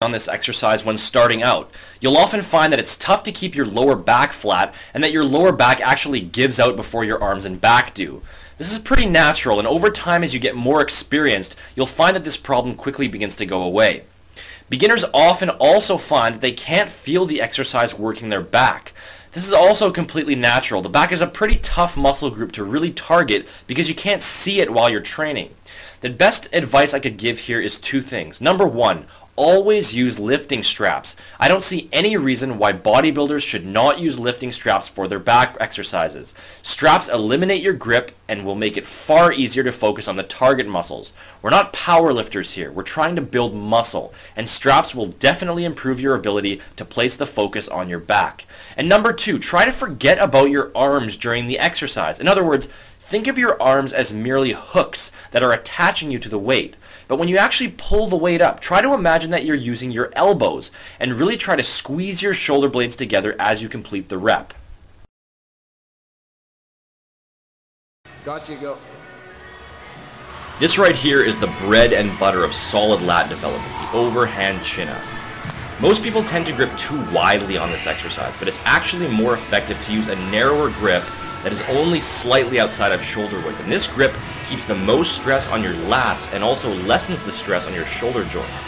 on this exercise when starting out. You'll often find that it's tough to keep your lower back flat and that your lower back actually gives out before your arms and back do. This is pretty natural, and over time as you get more experienced, you'll find that this problem quickly begins to go away. Beginners often also find that they can't feel the exercise working their back. This is also completely natural. The back is a pretty tough muscle group to really target because you can't see it while you're training. The best advice I could give here is two things. Number one, always use lifting straps. I don't see any reason why bodybuilders should not use lifting straps for their back exercises. Straps eliminate your grip and will make it far easier to focus on the target muscles. We're not power lifters here. We're trying to build muscle, and straps will definitely improve your ability to place the focus on your back. And number two, try to forget about your arms during the exercise. In other words, think of your arms as merely hooks that are attaching you to the weight. But when you actually pull the weight up, try to imagine that you're using your elbows and really try to squeeze your shoulder blades together as you complete the rep. Got you, go. This right here is the bread and butter of solid lat development, the overhand chin-up. Most people tend to grip too widely on this exercise, but it's actually more effective to use a narrower grip that is only slightly outside of shoulder width. And this grip keeps the most stress on your lats and also lessens the stress on your shoulder joints.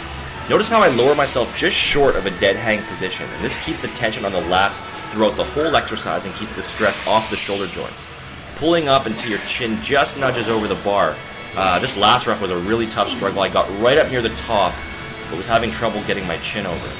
Notice how I lower myself just short of a dead hang position, and this keeps the tension on the lats throughout the whole exercise and keeps the stress off the shoulder joints. Pulling up until your chin just nudges over the bar. This last rep was a really tough struggle. I got right up near the top, but was having trouble getting my chin over.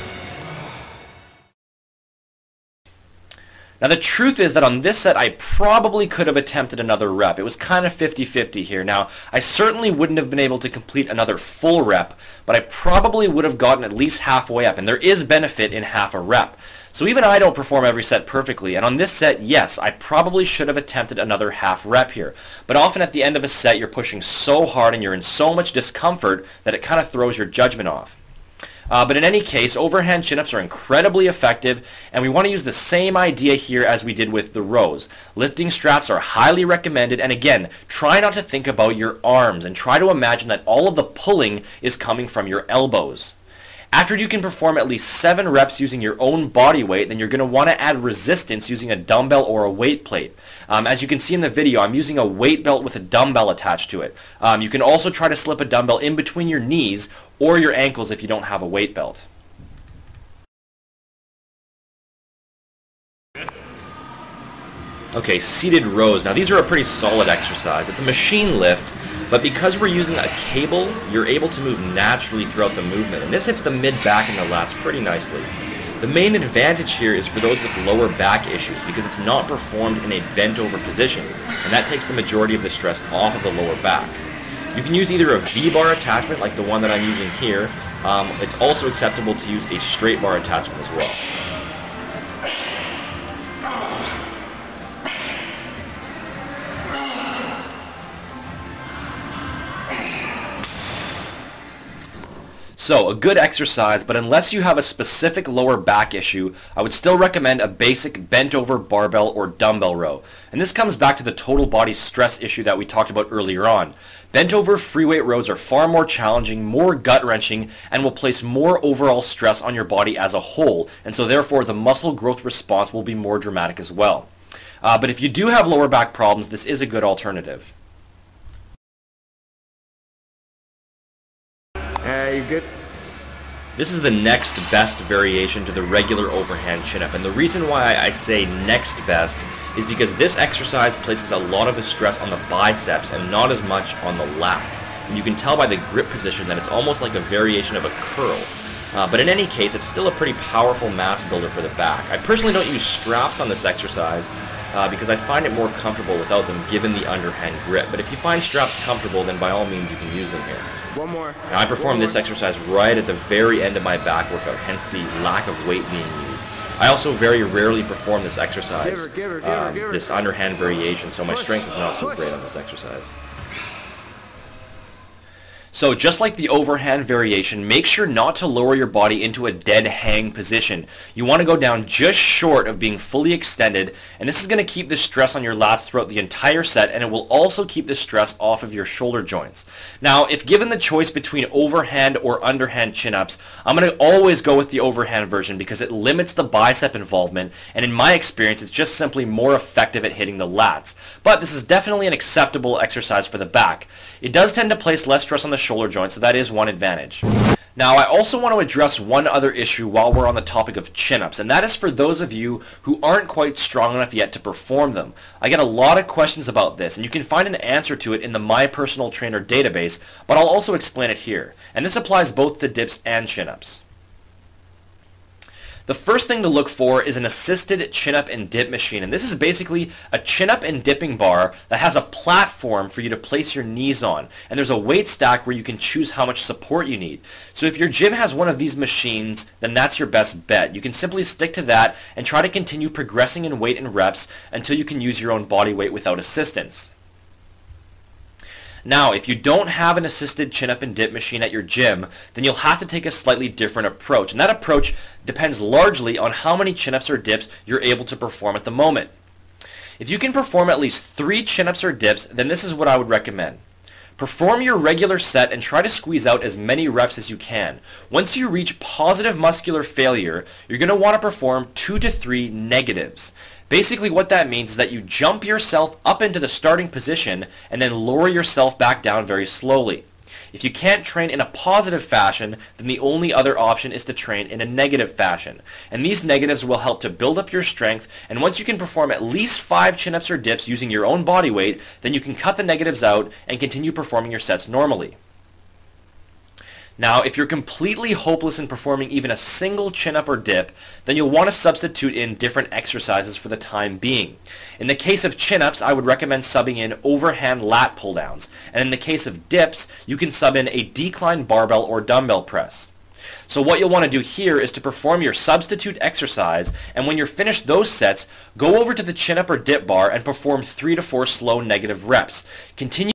Now the truth is that on this set I probably could have attempted another rep. It was kind of 50-50 here. Now I certainly wouldn't have been able to complete another full rep, but I probably would have gotten at least halfway up, and there is benefit in half a rep. So even I don't perform every set perfectly, and on this set, yes, I probably should have attempted another half rep here. But often at the end of a set you're pushing so hard and you're in so much discomfort that it kind of throws your judgment off. But in any case, overhand chin-ups are incredibly effective, and we want to use the same idea here as we did with the rows. Lifting straps are highly recommended, and again, try not to think about your arms, and try to imagine that all of the pulling is coming from your elbows. After you can perform at least 7 reps using your own body weight, then you're going to want to add resistance using a dumbbell or a weight plate. As you can see in the video, I'm using a weight belt with a dumbbell attached to it. You can also try to slip a dumbbell in between your knees or your ankles if you don't have a weight belt. Okay, seated rows. Now these are a pretty solid exercise. It's a machine lift, but because we're using a cable, you're able to move naturally throughout the movement, and this hits the mid-back and the lats pretty nicely. The main advantage here is for those with lower back issues because it's not performed in a bent-over position, and that takes the majority of the stress off of the lower back. You can use either a V-bar attachment like the one that I'm using here. It's also acceptable to use a straight bar attachment as well. So, a good exercise, but unless you have a specific lower back issue, I would still recommend a basic bent-over barbell or dumbbell row. And this comes back to the total body stress issue that we talked about earlier on. Bent-over free weight rows are far more challenging, more gut-wrenching, and will place more overall stress on your body as a whole, and so therefore the muscle growth response will be more dramatic as well. But if you do have lower back problems, this is a good alternative. You good? This is the next best variation to the regular overhand chin-up, and the reason why I say next best is because this exercise places a lot of the stress on the biceps and not as much on the lats. And you can tell by the grip position that it's almost like a variation of a curl. But in any case, it's still a pretty powerful mass builder for the back. I personally don't use straps on this exercise because I find it more comfortable without them given the underhand grip. But if you find straps comfortable, then by all means you can use them here. One more. Now I perform this exercise right at the very end of my back workout, hence the lack of weight being used. I also very rarely perform this exercise, this underhand variation, so my strength is not so great on this exercise. So just like the overhand variation, make sure not to lower your body into a dead hang position. You want to go down just short of being fully extended, and this is going to keep the stress on your lats throughout the entire set, and it will also keep the stress off of your shoulder joints. Now, if given the choice between overhand or underhand chin-ups, I'm going to always go with the overhand version because it limits the bicep involvement, and in my experience, it's just simply more effective at hitting the lats. But this is definitely an acceptable exercise for the back. It does tend to place less stress on the shoulder joint, so that is one advantage. Now, I also want to address one other issue while we're on the topic of chin-ups, and that is for those of you who aren't quite strong enough yet to perform them. I get a lot of questions about this, and you can find an answer to it in the My Personal Trainer database, but I'll also explain it here. And this applies both to dips and chin-ups. The first thing to look for is an assisted chin-up and dip machine, and this is basically a chin-up and dipping bar that has a platform for you to place your knees on, and there's a weight stack where you can choose how much support you need. So if your gym has one of these machines, then that's your best bet. You can simply stick to that and try to continue progressing in weight and reps until you can use your own body weight without assistance. Now, if you don't have an assisted chin-up and dip machine at your gym, then you'll have to take a slightly different approach. And that approach depends largely on how many chin-ups or dips you're able to perform at the moment. If you can perform at least 3 chin-ups or dips, then this is what I would recommend. Perform your regular set and try to squeeze out as many reps as you can. Once you reach positive muscular failure, you're going to want to perform 2 to 3 negatives. Basically what that means is that you jump yourself up into the starting position and then lower yourself back down very slowly. If you can't train in a positive fashion, then the only other option is to train in a negative fashion. And these negatives will help to build up your strength, and once you can perform at least 5 chin-ups or dips using your own body weight, then you can cut the negatives out and continue performing your sets normally. Now, if you're completely hopeless in performing even a single chin-up or dip, then you'll want to substitute in different exercises for the time being. In the case of chin-ups, I would recommend subbing in overhand lat pull-downs. And in the case of dips, you can sub in a decline barbell or dumbbell press. So what you'll want to do here is to perform your substitute exercise, and when you're finished those sets, go over to the chin-up or dip bar and perform 3 to 4 slow negative reps. Continue